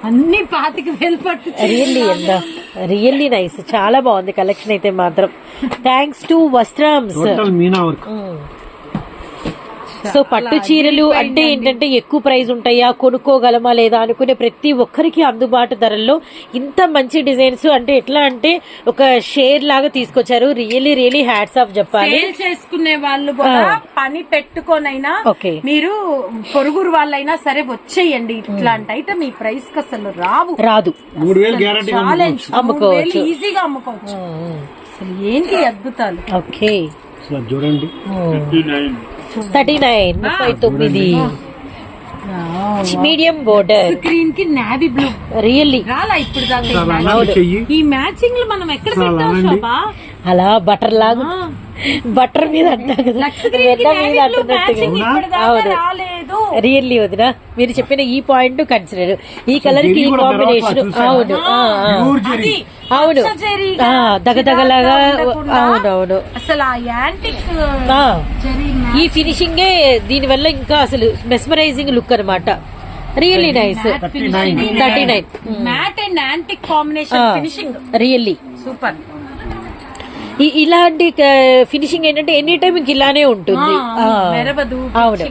అన్ని 25,000 పట్టు. రియల్లీ నైస్, చాలా బాగుంది కలెక్షన్ అయితే మాత్రం. థ్యాంక్స్ టు వస్త్రామ్స్. టోటల్ మీనా వర్క్. సో పట్టు చీరలు అంటే ఏంటంటే ఎక్కువ ప్రైస్ ఉంటాయా, కొనుక్కోగలమా లేదా అనుకునే ప్రతి ఒక్కరికి అందుబాటు ధరల్లో ఇంత మంచి డిజైన్స్. అంటే ఎట్లా అంటే ఒక షేర్ లాగా తీసుకొచ్చారు. రియల్లీ హ్యాట్స్ ఆఫ్ చెప్పాలి. సేల్ చేసుకునే వాళ్ళు కూడా పని పెట్టుకోనైనా మీరు పొరుగురు వాళ్ళైనా సరే వచ్చేయండి. ఇట్లాంటి అయితే మీ ప్రైస్ కి అసలు రాదు. 3,000 గ్యారంటీ అమ్ముకోవచ్చు, ఈజీగా అమ్ముకోవచ్చు. అసలు ఏంటి అద్భుతాలు. ఓకే చూడండి 39 మీడియం బోర్డర్, స్క్రీన్ కి నావీ బ్లూ. రియల్లీ రాలా ఇప్పుడు దాకా ఈ మ్యాచింగ్ మనం ఎక్కడ పెట్టాం శోభా? అలా బటర్ లాగా, బటర్ మీద అంటారు కదా, వెన్న మీద అంటున్నట్టుగా. అవును, రియల్లీ వదినా మీరు చెప్పిన ఈ పాయింట్ కన్సిడర్. ఈ కలర్ కి ఈ కాంబినేషన్. అవును అవును, దగదగలాగా. అవునవును, అసలు ఆ యాంటిక్ ఈ ఫినిషింగే దీని వల్ల ఇంకా అసలు మెస్మరైజింగ్ లుక్ అన్నమాట. Really nice. 39 matte and antique combination finishing really super. ఇలాంటి ఫినిషింగ్ ఏంటంటే ఎనీ టైం ఇంక ఇలానే ఉంటుంది. అవును,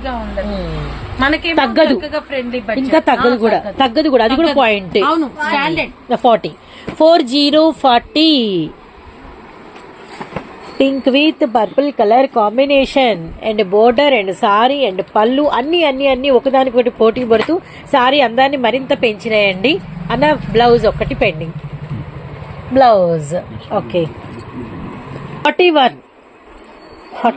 తగ్గదు, ఇంకా తగ్గదు కూడా. అది కూడా point. 40 pink with purple colour combination and border and sorry and పళ్ళు అన్ని ఒకదానికొకటి పోటీ పడుతూ సారీ అందాన్ని మరింత పెంచినాయండి. అన్న బ్లౌజ్ ఒక్కటి పెండింగ్. బ్లౌజ్ ఓకే 41 ఏం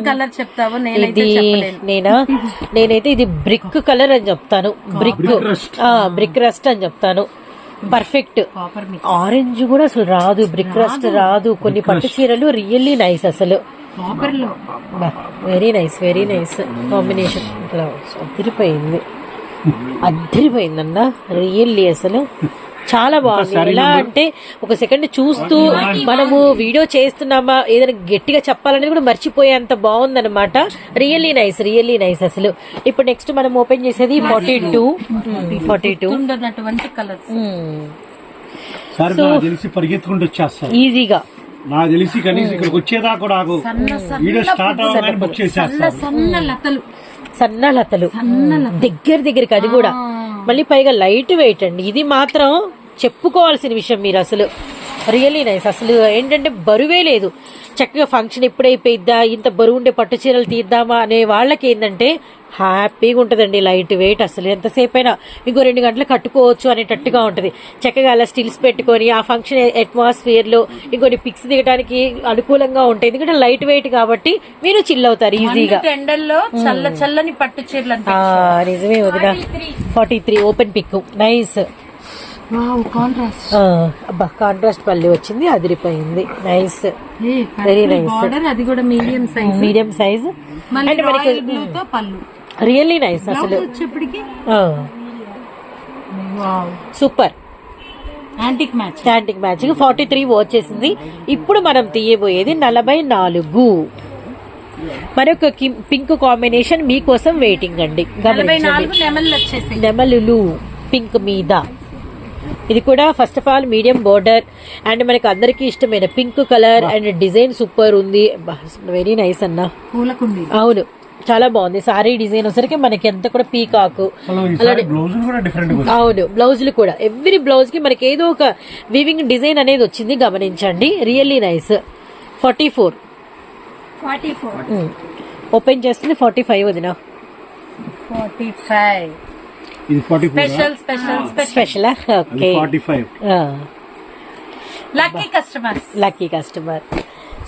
కలర్ చెప్తావో నేనైతే ఇది చెప్పలేను. నేనైతే ఇది బ్రిక్ కలర్ అని చెప్తాను. బ్రిక్ రస్ట్ అని చెప్తాను. పర్ఫెక్ట్. కాపర్ మిక్స్ ఆరెంజ్ కూడా అసలు రాదు, బ్రిక్ రస్ట్ రాదు. కొన్ని పట్టు చీరలు రియల్లీ నైస్ అసలు. కాపర్ లో వెరీ నైస్ కాంబినేషన్. ఇట్లా అద్దరిపోయిందన్న రియల్లీ అసలు చాలా బాగుంది. ఎలా అంటే ఒక సెకండ్ చూస్తూ మనము వీడియో చేస్తున్నామా ఏదైనా గట్టిగా చెప్పాలనేది కూడా మర్చిపోయేంత బాగుందన్నమాట. రియల్లీ నైస్ అసలు. ఇప్పుడు నెక్స్ట్ మనం ఓపెన్ చేసేది 42 ఉన్నటువంటి కలర్స్. తెలిసి పరిగెత్తుకుంటూ వచ్చేస్తాను ఈజీగా. నాకు తెలిసి కనీసం ఇక్కడికి వచ్చేదాకా కూడా ఆగు. వీడియో స్టార్ట్ అవ్వగానే బుక్ చేసేస్తాను. సన్న లతలు దగ్గరికి అది కూడా మళ్ళీ పైగా లైట్ వెయిట్ అండి. ఇది మాత్రం చెప్పుకోవాల్సిన విషయం. మీరు అసలు రియల్లీ నైస్. అసలు ఏంటంటే బరువే లేదు. చక్కగా ఫంక్షన్ ఎప్పుడైపోయిద్దా, ఇంత బరువు ఉండే పట్టు చీరలు తీద్దామా అనే వాళ్ళకి ఏంటంటే హ్యాపీగా ఉంటదండి. లైట్ వెయిట్ అసలు ఎంతసేపు అయినా ఇంకో 2 గంటలు కట్టుకోవచ్చు అనేటట్టుగా ఉంటది. చక్కగా అలా స్టిల్స్ పెట్టుకొని ఆ ఫంక్షన్ అట్మాస్ఫియర్ లో ఇంకొన్ని పిక్స్ దిగడానికి అనుకూలంగా ఉంటాయి. ఎందుకంటే లైట్ వెయిట్ కాబట్టి మీరు చిల్ అవుతారు ఈజీగా. ఎండల్లో చల్లని పట్టు చీరలు నిజమే వదిన. 43 ఓపెన్ పిక్ నైస్. అబ్బా కాంట్రాస్ట్ పల్లి వచ్చింది, అదిరిపోయింది. Nice, very nice. అది కూడా మీడియం సైజ్ అండ్ మనకి పళ్ళు రియల్లీ నైస్ అసలు. సూపర్ యాంటిక్ మ్యాచ్ 43 వచ్చేసింది. ఇప్పుడు మనం తీయబోయేది 44. మరొక పింక్ కాంబినేషన్ మీకోసం వెయిటింగ్ అండి. నెమలులు పింక్ మీద. ఇది కూడా first of all medium border and మనకి అందరికి ఇష్టమైన pink colour and design super ఉంది. వెరీ నైస్ అన్న. అవును చాలా బాగుంది. సారీ డిజైన్ వచ్చరికి మనకి ఎంత కూడా పీకాకు. అవును బ్లౌజులు కూడా ఎవ్రీ బ్లౌజ్ కి మనకి ఏదో ఒక వివింగ్ డిజైన్ అనేది వచ్చింది, గమనించండి. Really nice. 44 ఓపెన్ చేస్తుంది. 45 వదిన. 45 ఇది 44 special. Okay 45 lucky customer.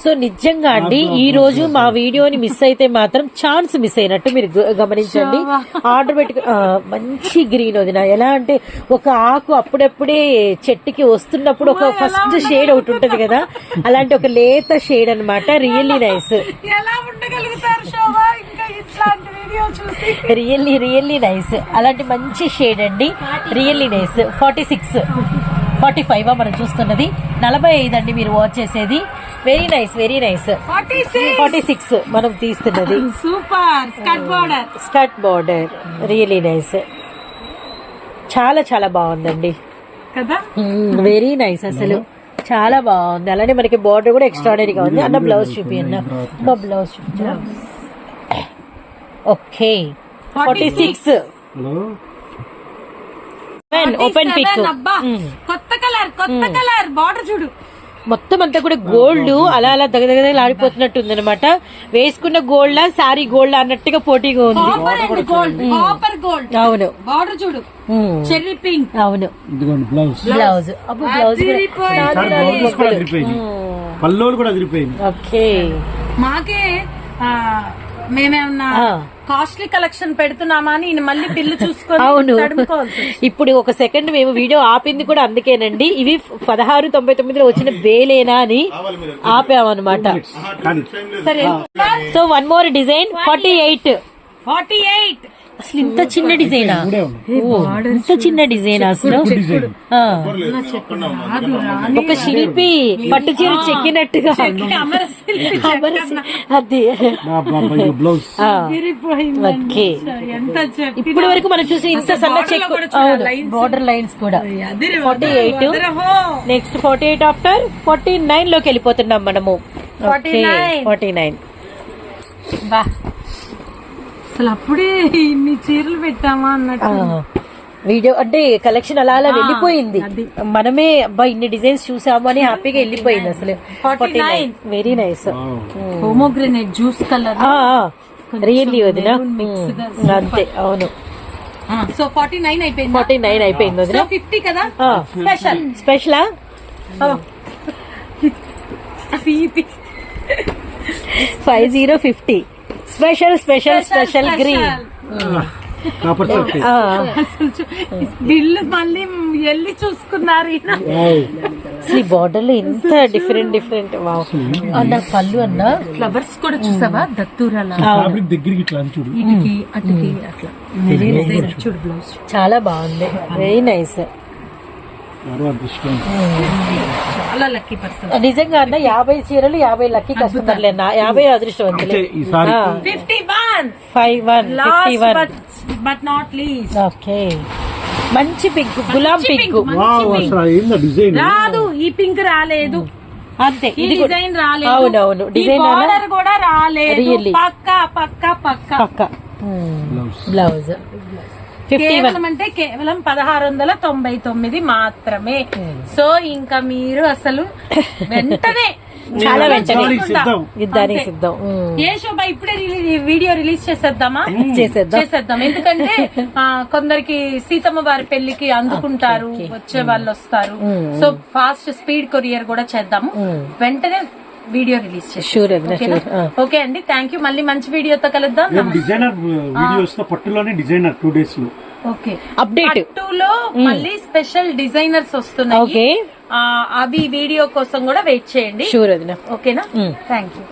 So నిజంగా అండి ఈ రోజు మా వీడియోని మిస్ అయితే మాత్రం ఛాన్స్ మిస్ అయినట్టు మీరు గమనించండి. ఆర్డర్ పెట్టుకు మంచి గ్రీన్ వదిన. ఎలా అంటే ఒక ఆకు అప్పుడప్పుడే చెట్టుకి వస్తున్నప్పుడు ఒక ఫస్ట్ షేడ్ ఒకటి ఉంటది కదా, అలాంటి ఒక లేత షేడ్ అన్నమాట. Really nice. Really nice. అలాంటి మంచి షేడ్ అండి. Really nice. 45 మనం చూస్తున్నది. 45 అండి మీరు వాచ్ చేసేది. వెరీ నైస్ 46 మనం తీస్తున్నది. Super skirt border really nice. చాలా బాగుందండి కదా. వెరీ నైస్ అసలు చాలా బాగుంది. అలానే మనకి బార్డర్ కూడా ఎక్స్ట్రాడనరీగా ఉంది. అన్న బ్లౌజ్ చూపి అన్న. బ్లౌజ్ చూపించా. Okay 46 open pick. కొత్త కలర్ బార్డర్ చూడు. మొత్తం అంతా కూడా గోల్డ్ అలా ఆడిపోతున్నట్టు ఉంది అనమాట. వేసుకున్న గోల్డ్ సారీ గోల్డ్ అన్నట్టుగా పోటీగా ఉంది. అవును బార్డర్ చూడు. Cherry pink. అవును బ్లౌజ్ పల్లోలు కూడా అదిరిపోయింది. ఓకే మాకే మేమేమన్నా కాస్ట్లీ కలెక్షన్ పెడుతున్నామా అని మళ్ళీ బిల్లు చూసుకొని. అవును ఇప్పుడు ఒక సెకండ్ మేము వీడియో ఆపింది కూడా అందుకేనండి. ఇవి 1699 వచ్చిన వేలేనా అని ఆపామన్నమాట. సరే సో వన్ మోర్ డిజైన్ 48 అసలు ఇంత చిన్న డిజైనా? ఇంత చిన్న డిజైన్ అసలు. ఒక శిల్పి పట్టు చీర చెక్కినట్టుగా. అది ఓకే. ఇప్పటి వరకు మనం చూసి ఇంత సన్న చెక్ బోర్డర్ లైన్స్ కూడా. 48 నెక్స్ట్ 48 ఆఫ్టర్ 49 లోకి వెళ్ళిపోతున్నాం మనము. 49 అసలు అప్పుడే ఇన్ని చీరలు పెట్టామా అన్నట్టు వీడియో అంటే కలెక్షన్ అలా వెళ్ళిపోయింది. మనమే అబ్బా ఇన్ని డిజైన్స్ చూసాము అని హ్యాపీగా వెళ్ళిపోయింది అసలు. 49 very nice. Pomegranate juice colour really వదిన. అంతే అవును. సో 49 అయిపోయింది. 49 అయిపోయింది వదిన. 50 కదా స్పెషలా. 5050 special green. Copper surface. Bill మళ్ళీ వెళ్ళి చూసుకున్నారు ఈయన. అసలు బార్డర్ లో ఇంత డిఫరెంట్ వావ్. అన్న పళ్ళు అన్న ఫ్లవర్స్ కూడా చూసావా దత్తూరాల ఫ్యాబ్రిక్ దగ్గరికి ఇట్లా అని చూడు. ఇటుకి అటుకి అట్లా చూడు బ్లౌజ్ చాలా బాగుంది, వెరీ నైస్. ఎవరో అదృష్టం. చాలా లక్కీ పర్సన్. నిజంగా అన్న 50 చీరలు 50 లక్కీ కస్టమర్లే, 50 అదృష్టవంతులే. అంటే ఈసారి 51 51 బట్ నాట్ లీస్ట్. ఓకే, మంచి పింక్, గులాం పింక్. వావ్, అసలు ఏందా డిజైన్. రాదు, ఈ పింక్ రాలేదు, అంతే. ఈ ఇది డిజైన్ రాలేదు. అవునవును, డిజైన్ బార్డర్ కూడా రాలేదు. Really? పక్కా పక్కా పక్కా పక్క బ్లౌజ్ 51. కేవలం అంటే కేవలం 1699 మాత్రమే. సో ఇంకా మీరు అసలు వెంటనే చాలా వెంటనే సిద్ధం. యుద్ధానికి సిద్ధం. ఏ శోభ ఇప్పుడే వీడియో రిలీజ్ చేసేద్దామా? చేసేద్దాం. ఎందుకంటే కొందరికి సీతమ్మ వారి పెళ్లికి అందుకుంటారు, వచ్చే వాళ్ళు వస్తారు. సో ఫాస్ట్ స్పీడ్ కొరియర్ కూడా చేద్దాము, వెంటనే వీడియో రిలీజ్ Sure, చేసి. ఓకే అండి, థ్యాంక్ యూ. మళ్ళీ మంచి వీడియోతో కలుద్దాం. డిజైనర్ వీడియోస్ తో పట్టులోనే డిజైనర్ 2 days లో. ఓకే, అప్డేట్ పట్టులో మళ్ళీ స్పెషల్ డిజైనర్స్ వస్తున్నాయి. ఓకే, అవి వీడియో కోసం కూడా వెయిట్ చేయండి. షూర్ వదినా. ఓకేనా? Thank you.